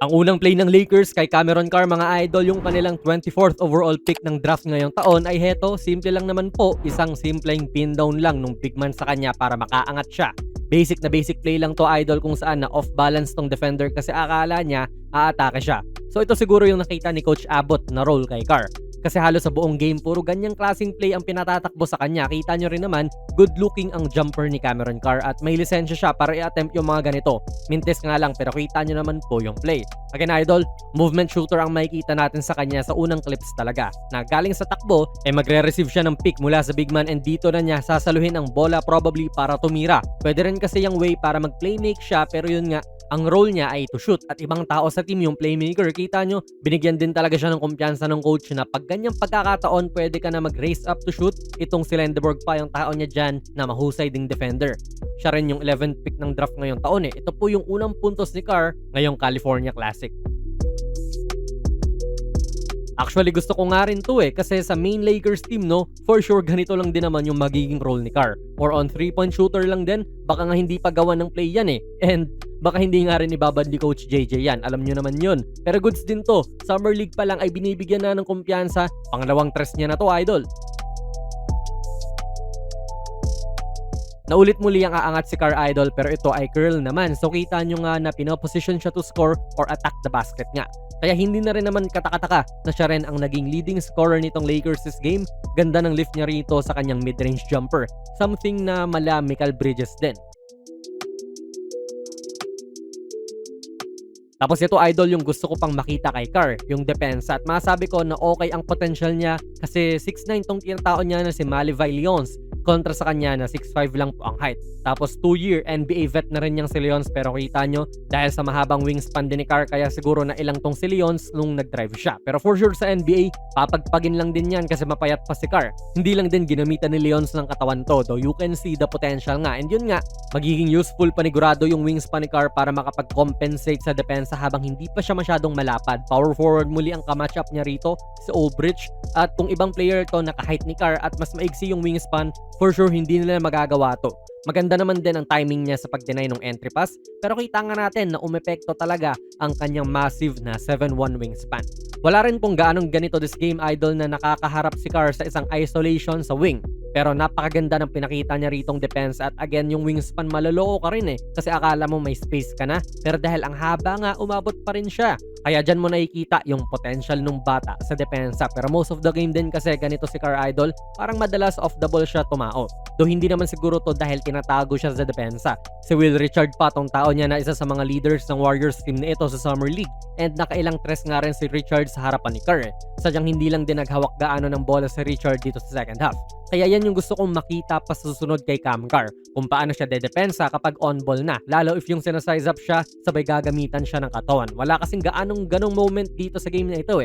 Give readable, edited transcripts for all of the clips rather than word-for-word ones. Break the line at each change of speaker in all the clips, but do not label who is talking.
Ang unang play ng Lakers kay Cameron Carr mga idol, yung kanilang 24th overall pick ng draft ngayong taon ay heto, simple lang naman po, isang simpleng pin down lang nung big man sa kanya para makaangat siya. Basic na basic play lang to idol kung saan na off balance tong defender kasi akala niya aatake siya. So ito siguro yung nakita ni Coach Abbott na role kay Carr. Kasi halos sa buong game, puro ganyang klaseng play ang pinatatakbo sa kanya. Kita nyo rin naman, good looking ang jumper ni Cameron Carr at may lisensya siya para i-attempt yung mga ganito. Mintis nga lang pero kita nyo naman po yung play. Again idol, movement shooter ang makikita natin sa kanya sa unang clips talaga. Na galing sa takbo, magre-receive siya ng pick mula sa big man and dito na niya sasaluhin ang bola probably para tumira. Pwede rin kasi yung way para mag-playmake siya pero yun nga, ang role niya ay to shoot at ibang tao sa team yung playmaker. Kita nyo, binigyan din talaga siya ng kumpiyansa ng coach na pag ganyang pagkakataon pwede ka na mag-raise up to shoot. Itong si Lendeborg pa yung tao niya dyan na mahusay ding defender. Siya rin yung 11th pick ng draft ngayong taon eh. Ito po yung unang puntos ni Carr ngayong California Classic. Actually gusto ko nga rin to kasi sa main Lakers team no, for sure ganito lang din naman yung magiging role ni Carr. Or on 3-point shooter lang din, baka nga hindi pa gawa ng play yan and baka hindi nga rin ibabad ni Coach JJ yan, alam nyo naman yun. Pero goods din to, Summer League pa lang ay binibigyan na ng kumpiyansa, pangalawang tres niya na to idol. Naulit muli ang aangat si Carr idol pero ito ay curl naman. So kita nyo nga na pinoposition siya to score or attack the basket nga. Kaya hindi na rin naman katakataka na siya rin ang naging leading scorer nitong Lakers this game. Ganda ng lift niya rito sa kanyang mid-range jumper. Something na mala Mikal Bridges din. Tapos ito idol yung gusto ko pang makita kay Carr, yung depensa. At masabi ko na okay ang potential niya kasi 6'9 tong tinatao niya na si Malevy Leons. Kontra sa kanya na 6'5 lang po ang height. Tapos 2-year NBA vet na rin niyang si Leons pero kita nyo dahil sa mahabang wingspan din ni Carr kaya siguro na ilang tong si Leons nung nag-drive siya. Pero for sure sa NBA, papagpagin lang din yan kasi mapayat pa si Carr. Hindi lang din ginamitan ni Leons ng katawan to, though you can see the potential nga. And yun nga, magiging useful panigurado yung wingspan ni Carr para makapag-compensate sa depensa habang hindi pa siya masyadong malapad. Power forward muli ang kamatch up niya rito si Aldridge. At kung ibang player to naka-height ni Carr at mas maigsi yung wingspan, for sure hindi nila magagawa to. Maganda naman din ang timing niya sa pag-deny ng entry pass pero kita nga natin na umepekto talaga ang kanyang massive na 7'1 wingspan. Wala rin pong gaanong ganito this game idol na nakakaharap si Carr sa isang isolation sa wing. Pero napakaganda ng pinakita niya ritong defense at again yung wingspan maloloko ka rin kasi akala mo may space ka na pero dahil ang haba nga umabot pa rin siya. Kaya dyan mo nakikita yung potential nung bata sa depensa pero most of the game din kasi ganito si Carr idol parang madalas off the ball siya tumao. Though hindi naman siguro to dahil tinatago siya sa depensa. Si Will Richard pa tong tao niya na isa sa mga leaders ng Warriors team na ito sa Summer League and nakailang tres nga rin si Richard sa harapan ni Carr Sadyang hindi lang din naghawak gaano ng bola si Richard dito sa second half. Kaya yan yung gusto kong makita pa sa susunod kay Cam Carr kung paano siya dedepensa kapag on ball na. Lalo if yung sinasize up siya, sabay gagamitan siya ng katawan. Wala kasing ganong moment dito sa game na ito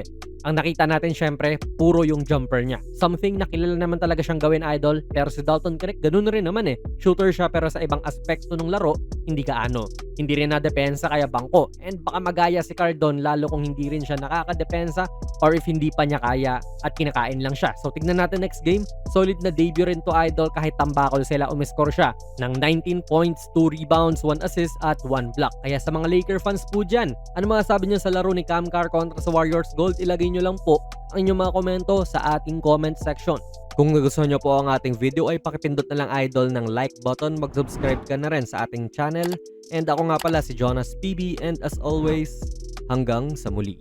Ang nakita natin syempre, puro yung jumper niya. Something na kilala naman talaga siyang gawin idol, pero si Dalton Connect ganun rin naman Shooter siya pero sa ibang aspekto ng laro, hindi gaano. Hindi rin na depensa kaya bangko. And baka magaya si Cardon lalo kung hindi rin siya nakakadepensa or if hindi pa niya kaya at kinakain lang siya. So tignan natin next game. Solid na debut rin to idol kahit tambakol sila umiscore siya ng 19 points, 2 rebounds, 1 assist at 1 block. Kaya sa mga Laker fans po dyan, ano masasabi niyo sa laro ni Cam Carr kontra sa Warriors Gold? Ilagay nyo lang po ang inyong mga komento sa ating comment section. Kung nagustuhan nyo po ang ating video ay pakipindot na lang idol ng like button, mag-subscribe ka na rin sa ating channel. And ako nga pala si Jonas PB and as always, hanggang sa muli.